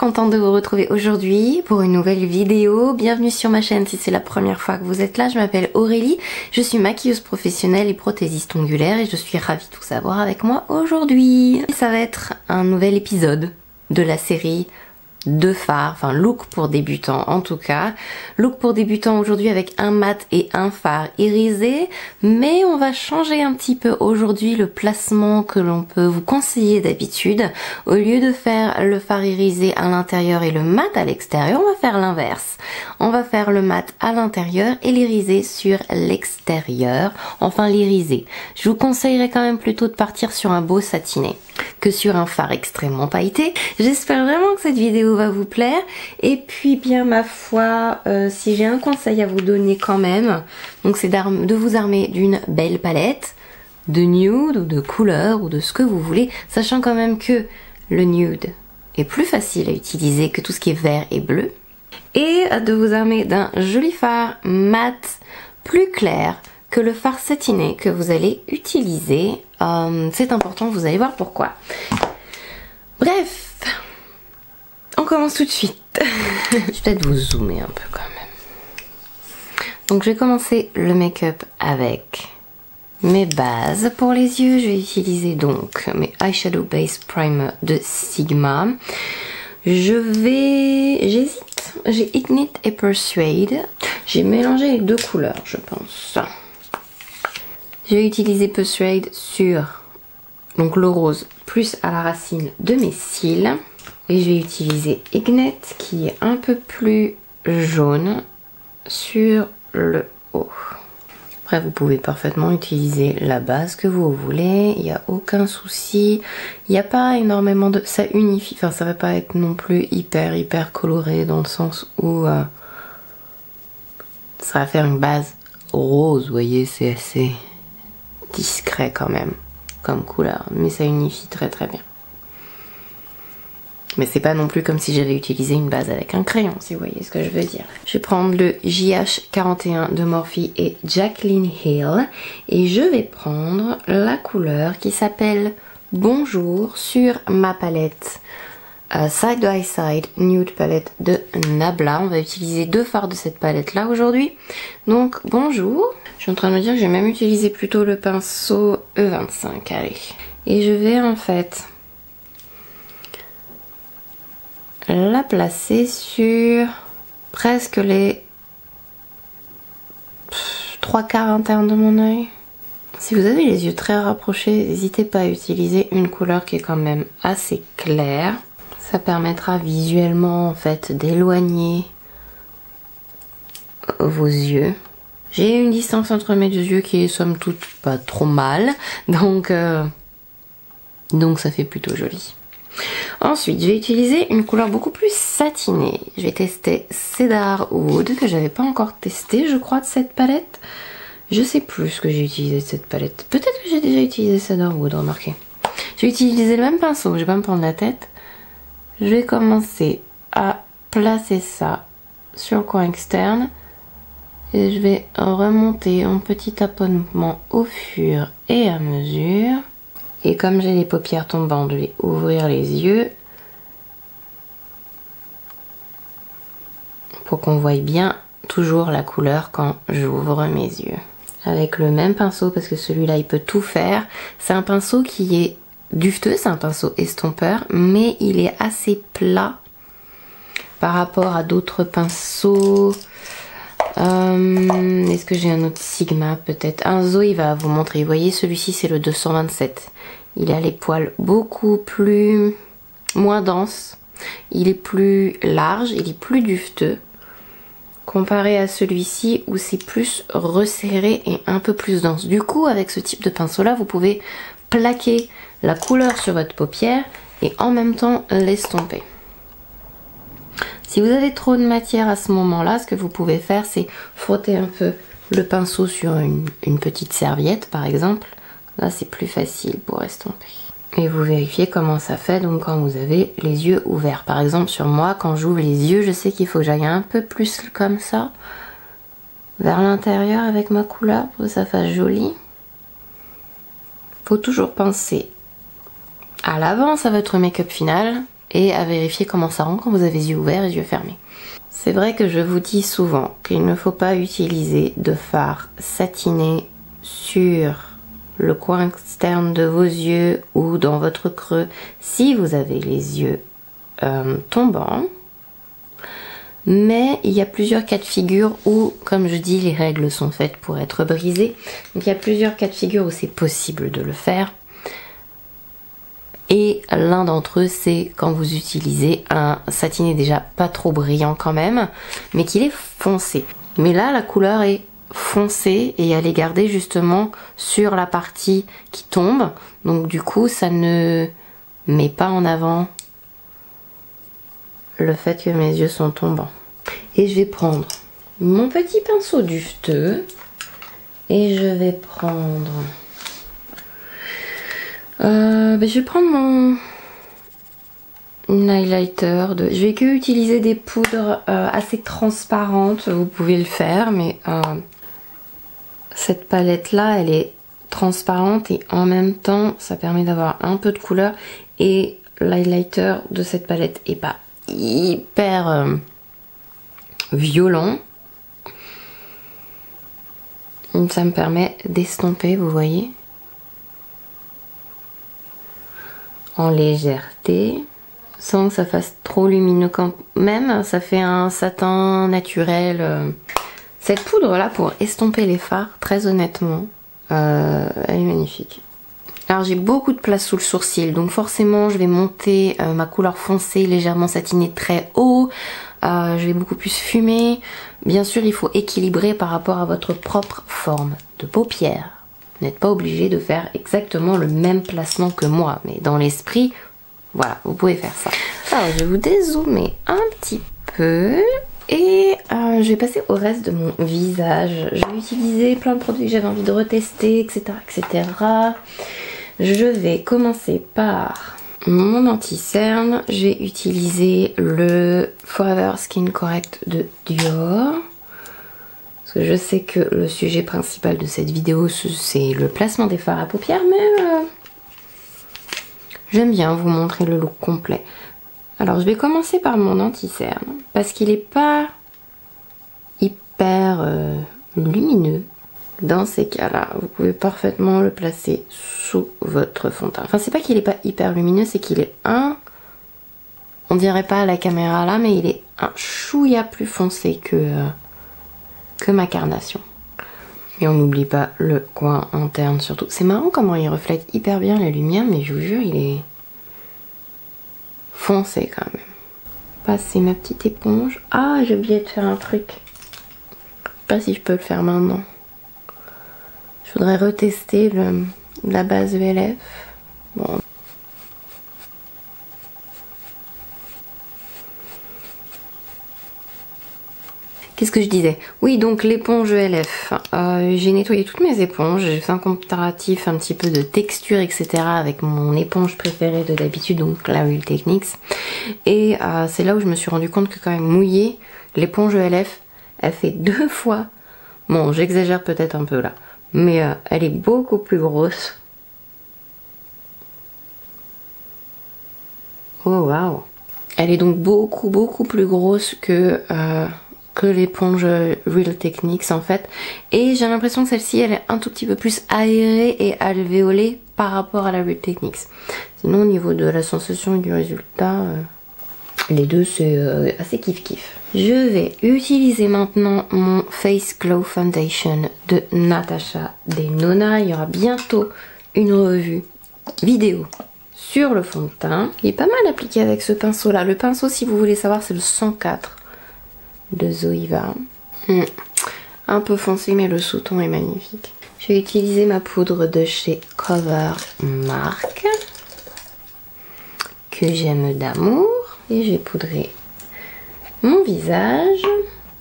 contente de vous retrouver aujourd'hui pour une nouvelle vidéo. Bienvenue sur ma chaîne si c'est la première fois que vous êtes là. Je m'appelle Aurélie, je suis maquilleuse professionnelle et prothésiste ongulaire et je suis ravie de vous avoir avec moi aujourd'hui. Ça va être un nouvel épisode de la série de fard, enfin look pour débutants en tout cas. Look pour débutants aujourd'hui avec un mat et un fard irisé, mais on va changer un petit peu aujourd'hui le placement que l'on peut vous conseiller d'habitude. Au lieu de faire le fard irisé à l'intérieur et le mat à l'extérieur, on va faire l'inverse. On va faire le mat à l'intérieur et l'irisé sur l'extérieur, enfin l'irisé. Je vous conseillerais quand même plutôt de partir sur un beau satiné que sur un fard extrêmement pailleté. J'espère vraiment que cette vidéo va vous plaire. Et puis bien ma foi, si j'ai un conseil à vous donner quand même, donc c'est de vous armer d'une belle palette, de nude ou de couleur ou de ce que vous voulez, sachant quand même que le nude est plus facile à utiliser que tout ce qui est vert et bleu. Et de vous armer d'un joli fard mat plus clair que le fard satiné que vous allez utiliser. C'est important, vous allez voir pourquoi. Bref, on commence tout de suite. Je vais peut-être vous zoomer un peu quand même. Donc je vais commencer le make-up avec mes bases pour les yeux. Je vais utiliser donc mes Eyeshadow Base Primer de Sigma. J'hésite, j'ai Ignite et Persuade. J'ai mélangé les deux couleurs, je pense. Je vais utiliser Persuade sur donc le rose plus à la racine de mes cils. Et je vais utiliser Ignite qui est un peu plus jaune sur le haut. Après vous pouvez parfaitement utiliser la base que vous voulez, il n'y a aucun souci. Il n'y a pas énormément de... ça unifie, enfin ça va pas être non plus hyper coloré dans le sens où ça va faire une base rose, vous voyez, c'est assez discret quand même comme couleur, mais ça unifie très bien. Mais c'est pas non plus comme si j'avais utilisé une base avec un crayon, si vous voyez ce que je veux dire. Je vais prendre le JH41 de Morphe et Jaclyn Hill et je vais prendre la couleur qui s'appelle Bonjour sur ma palette Side by Side Nude Palette de Nabla. On va utiliser deux fards de cette palette là aujourd'hui. Donc Bonjour. Je suis en train de me dire que j'ai même utilisé plutôt le pinceau E25, allez. Et je vais en fait la placer sur presque les 3/4 internes de mon œil. Si vous avez les yeux très rapprochés, n'hésitez pas à utiliser une couleur qui est quand même assez claire. Ça permettra visuellement en fait d'éloigner vos yeux. J'ai une distance entre mes deux yeux qui est somme toute pas trop mal, donc ça fait plutôt joli. Ensuite, je vais utiliser une couleur beaucoup plus satinée. Je vais tester Cedar Wood, que j'avais pas encore testé, je crois, de cette palette. Je sais plus ce que j'ai utilisé de cette palette. Peut-être que j'ai déjà utilisé Cedar Wood, remarquez. Je vais utiliser le même pinceau, je vais pas me prendre la tête. Je vais commencer à placer ça sur le coin externe. Et je vais remonter en petit taponnement au fur et à mesure. Et comme j'ai les paupières tombantes, je vais ouvrir les yeux pour qu'on voie bien toujours la couleur quand j'ouvre mes yeux. Avec le même pinceau, parce que celui-là il peut tout faire. C'est un pinceau qui est dufteux, c'est un pinceau estompeur, mais il est assez plat par rapport à d'autres pinceaux. Est-ce que j'ai un autre Sigma peut-être? Un Zoé va vous montrer. Vous voyez, celui-ci c'est le 227. Il a les poils beaucoup plus... moins denses. Il est plus large, il est plus dufteux. Comparé à celui-ci où c'est plus resserré et un peu plus dense. Du coup, avec ce type de pinceau-là, vous pouvez plaquer la couleur sur votre paupière et en même temps l'estomper. Si vous avez trop de matière à ce moment-là, ce que vous pouvez faire, c'est frotter un peu le pinceau sur une petite serviette, par exemple. Là, c'est plus facile pour estomper. Et vous vérifiez comment ça fait donc quand vous avez les yeux ouverts. Par exemple, sur moi, quand j'ouvre les yeux, je sais qu'il faut que j'aille un peu plus comme ça, vers l'intérieur avec ma couleur, pour que ça fasse joli. Faut toujours penser à l'avance à votre make-up final et à vérifier comment ça rend quand vous avez les yeux ouverts et les yeux fermés. C'est vrai que je vous dis souvent qu'il ne faut pas utiliser de fard satiné sur le coin externe de vos yeux ou dans votre creux si vous avez les yeux tombants. Mais il y a plusieurs cas de figure où, comme je dis, les règles sont faites pour être brisées. Donc il y a plusieurs cas de figure où c'est possible de le faire. Et l'un d'entre eux, c'est quand vous utilisez un satiné déjà pas trop brillant quand même, mais qu'il est foncé. Mais là, la couleur est foncée et elle est gardée justement sur la partie qui tombe. Donc du coup, ça ne met pas en avant le fait que mes yeux sont tombants. Et je vais prendre mon petit pinceau duveteux et je vais prendre... je vais prendre mon highlighter. Je vais que utiliser des poudres assez transparentes. Vous pouvez le faire, mais cette palette là, elle est transparente et en même temps, ça permet d'avoir un peu de couleur. Et l'highlighter de cette palette est pas hyper violent. Donc ça me permet d'estomper, vous voyez, en légèreté, sans que ça fasse trop lumineux quand même. Ça fait un satin naturel. Cette poudre là pour estomper les fards, très honnêtement, elle est magnifique. Alors j'ai beaucoup de place sous le sourcil, donc forcément je vais monter ma couleur foncée légèrement satinée très haut. Je vais beaucoup plus fumer. Bien sûr, il faut équilibrer par rapport à votre propre forme de paupière. Vous n'êtes pas obligé de faire exactement le même placement que moi, mais dans l'esprit, voilà, vous pouvez faire ça. Alors, je vais vous dézoomer un petit peu et je vais passer au reste de mon visage. Je vais utiliser plein de produits que j'avais envie de retester, etc., etc. Je vais commencer par mon anti-cerne. J'ai utilisé le Forever Skin Correct de Dior. Parce que je sais que le sujet principal de cette vidéo, c'est le placement des fards à paupières, mais j'aime bien vous montrer le look complet. Alors je vais commencer par mon anti-cerne, parce qu'il n'est pas hyper lumineux. Dans ces cas-là, vous pouvez parfaitement le placer sous votre fond de teint. Enfin, c'est pas qu'il est pas hyper lumineux, c'est qu'il est on dirait pas à la caméra là, mais il est un chouïa plus foncé que ma carnation. Et on n'oublie pas le coin interne surtout. C'est marrant comment il reflète hyper bien la lumière, mais je vous jure, il est foncé quand même. Passer ma petite éponge. Ah, j'ai oublié de faire un truc. Je sais pas si je peux le faire maintenant. Je voudrais retester la base ELF. Bon. Qu'est-ce que je disais? Oui, donc l'éponge ELF. J'ai nettoyé toutes mes éponges. J'ai fait un comparatif un petit peu de texture, etc. avec mon éponge préférée de d'habitude, donc la Real Techniques. Et c'est là où je me suis rendu compte que quand même mouillée, l'éponge ELF, elle fait 2 fois. Bon, j'exagère peut-être un peu là. Mais elle est beaucoup plus grosse. Oh waouh! Elle est donc beaucoup plus grosse que l'éponge Real Techniques en fait. Et j'ai l'impression que celle-ci elle est un tout petit peu plus aérée et alvéolée par rapport à la Real Techniques. Sinon au niveau de la sensation et du résultat, les deux c'est assez kiff. Je vais utiliser maintenant mon Face Glow Foundation de Natasha Denona. Il y aura bientôt une revue vidéo sur le fond de teint. Il est pas mal appliqué avec ce pinceau là. Le pinceau, si vous voulez savoir, c'est le 104 de Zoeva. Un peu foncé mais le sous-ton est magnifique. Je vais utiliser ma poudre de chez Cover Mark que j'aime d'amour et je vais poudrer mon visage,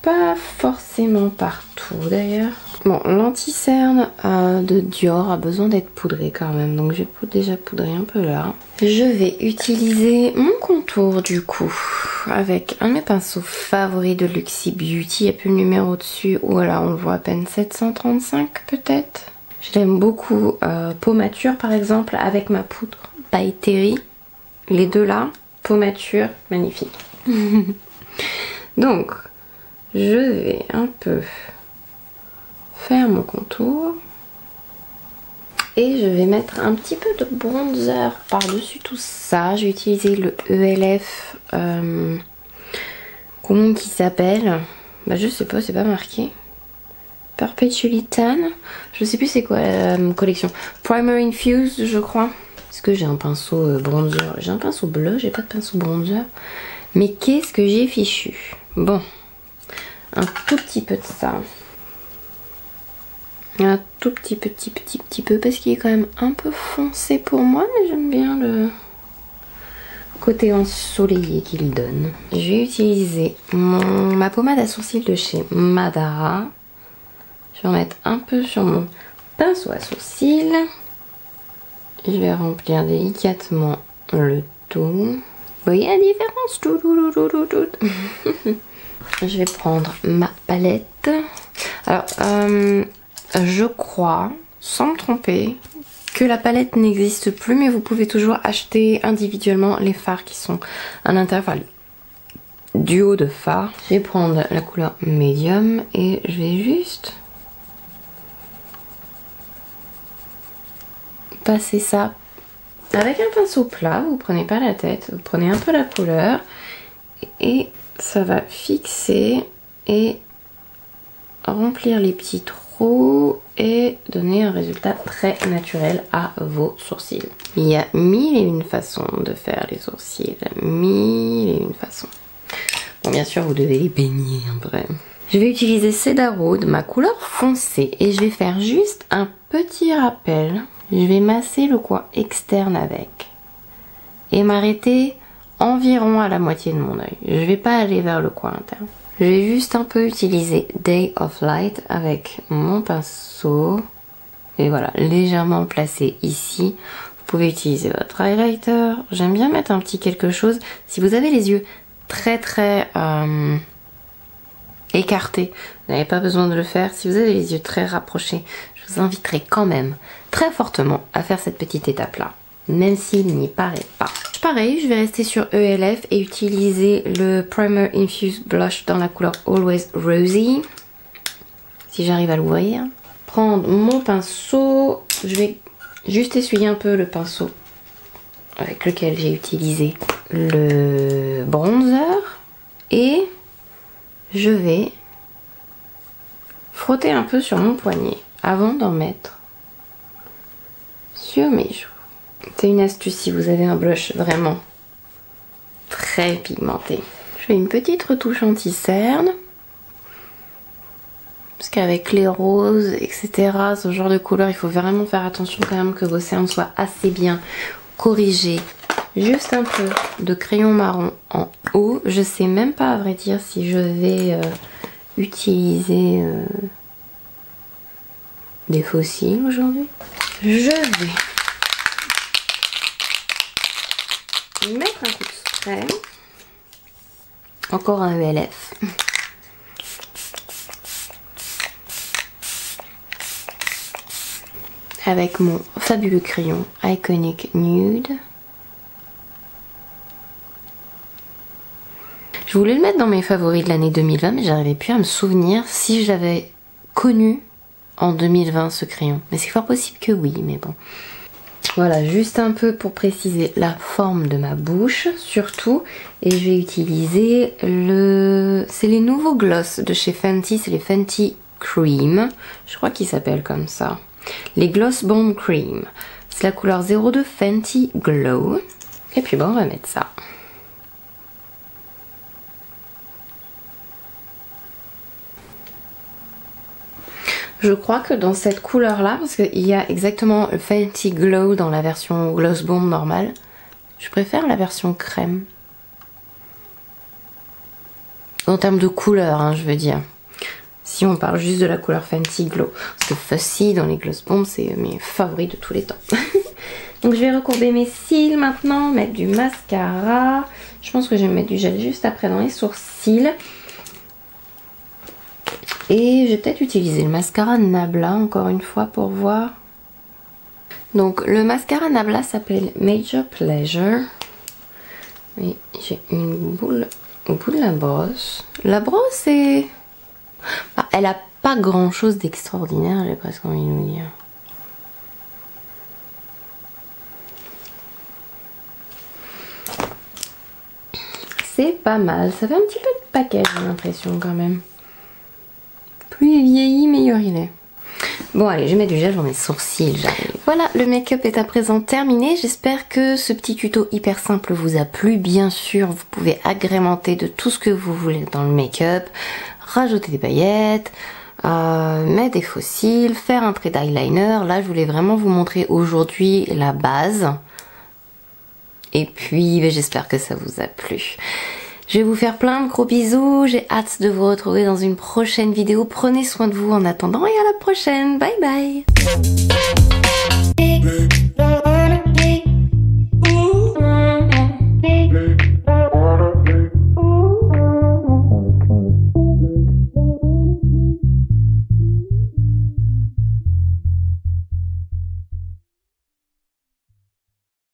pas forcément partout d'ailleurs. Bon, l'anti-cerne de Dior a besoin d'être poudré quand même, donc je vais déjà poudrer un peu là. Je vais utiliser mon contour du coup, avec un de mes pinceaux favoris de Luxie Beauty. Il n'y a plus le numéro dessus, ou voilà, on le voit à peine, 735 peut-être. Je l'aime beaucoup, peau mature par exemple, avec ma poudre by Terry. Les deux là, pomature magnifique. Donc, je vais un peu faire mon contour. Et je vais mettre un petit peu de bronzer par-dessus tout ça. J'ai utilisé le ELF, comment qui s'appelle, bah je sais pas, c'est pas marqué. Perpetually Tan, je sais plus c'est quoi la collection. Primer Infused, je crois. Est-ce que j'ai un pinceau bronzer? J'ai un pinceau bleu, j'ai pas de pinceau bronzer. Mais qu'est-ce que j'ai fichu? Bon, un tout petit peu de ça. Un tout petit peu parce qu'il est quand même un peu foncé pour moi, mais j'aime bien le côté ensoleillé qu'il donne. Je vais utiliser ma pommade à sourcils de chez Madara. Je vais en mettre un peu sur mon pinceau à sourcils. Je vais remplir délicatement le tout. Vous voyez la différence? Je vais prendre ma palette. Alors, je crois, sans me tromper, que la palette n'existe plus, mais vous pouvez toujours acheter individuellement les fards qui sont à l'intérieur, enfin, duo de fards. Je vais prendre la couleur médium et je vais juste passer ça avec un pinceau plat. Vous prenez pas la tête, vous prenez un peu la couleur et ça va fixer et remplir les petits trous et donner un résultat très naturel à vos sourcils. Il y a mille et une façons de faire les sourcils, mille et une façons. Bon, bien sûr, vous devez les baigner après. Je vais utiliser Cedar Wood, ma couleur foncée, et je vais faire juste un petit rappel. Je vais masser le coin externe avec et m'arrêter environ à la moitié de mon œil. Je vais pas aller vers le coin interne. Je vais juste un peu utiliser Day of Light avec mon pinceau. Et voilà, légèrement placé ici. Vous pouvez utiliser votre highlighter. J'aime bien mettre un petit quelque chose. Si vous avez les yeux très écartés, vous n'avez pas besoin de le faire. Si vous avez les yeux très rapprochés, je vous inviterai quand même très fortement à faire cette petite étape-là. Même s'il n'y paraît pas. Pareil, je vais rester sur ELF et utiliser le Primer Infused Blush dans la couleur Always Rosy. Si j'arrive à l'ouvrir. Prendre mon pinceau. Je vais juste essuyer un peu le pinceau avec lequel j'ai utilisé le bronzer. Et je vais frotter un peu sur mon poignet avant d'en mettre sur mes joues. C'est une astuce si vous avez un blush vraiment très pigmenté. Je fais une petite retouche anti-cerne. Parce qu'avec les roses, etc., ce genre de couleur, il faut vraiment faire attention quand même que vos cernes soient assez bien corrigées. Juste un peu de crayon marron en haut. Je sais même pas à vrai dire si je vais utiliser des fossiles aujourd'hui. Je vais mettre un coup de spray, encore un ELF, avec mon fabuleux crayon Iconic Nude. Je voulais le mettre dans mes favoris de l'année 2020, mais j'arrivais plus à me souvenir si je l'avais connu en 2020 ce crayon. Mais c'est fort possible que oui, mais bon. Voilà, juste un peu pour préciser la forme de ma bouche, surtout. Et je vais utiliser c'est les nouveaux gloss de chez Fenty, c'est les Fenty Cream. Je crois qu'ils s'appellent comme ça. Les Gloss Bomb Cream. C'est la couleur 02 Fenty Glow. Et puis bon, on va mettre ça. Je crois que dans cette couleur là, parce qu'il y a exactement le Fenty Glow dans la version Gloss Bomb normale, je préfère la version crème. En termes de couleur, hein, je veux dire. Si on parle juste de la couleur Fenty Glow. Parce que Fussy dans les Gloss Bomb, c'est mes favoris de tous les temps. Donc je vais recourber mes cils maintenant, mettre du mascara. Je pense que je vais mettre du gel juste après dans les sourcils. Et je vais peut-être utiliser le mascara Nabla encore une fois pour voir. Donc le mascara Nabla s'appelle Major Pleasure. Et j'ai une boule au bout de la brosse. La brosse est... Ah, elle a pas grand chose d'extraordinaire, j'ai presque envie de vous dire. C'est pas mal, ça fait un petit peu de paquet, j'ai l'impression quand même. Plus il vieillit, meilleur il est. Bon allez, je mets du gel dans mes sourcils, j'arrive. Voilà, le make-up est à présent terminé. J'espère que ce petit tuto hyper simple vous a plu. Bien sûr, vous pouvez agrémenter de tout ce que vous voulez dans le make-up. Rajouter des paillettes, mettre des faux cils, faire un trait d'eyeliner. Là, je voulais vraiment vous montrer aujourd'hui la base. Et puis, j'espère que ça vous a plu. Je vais vous faire plein de gros bisous. J'ai hâte de vous retrouver dans une prochaine vidéo. Prenez soin de vous en attendant et à la prochaine. Bye bye.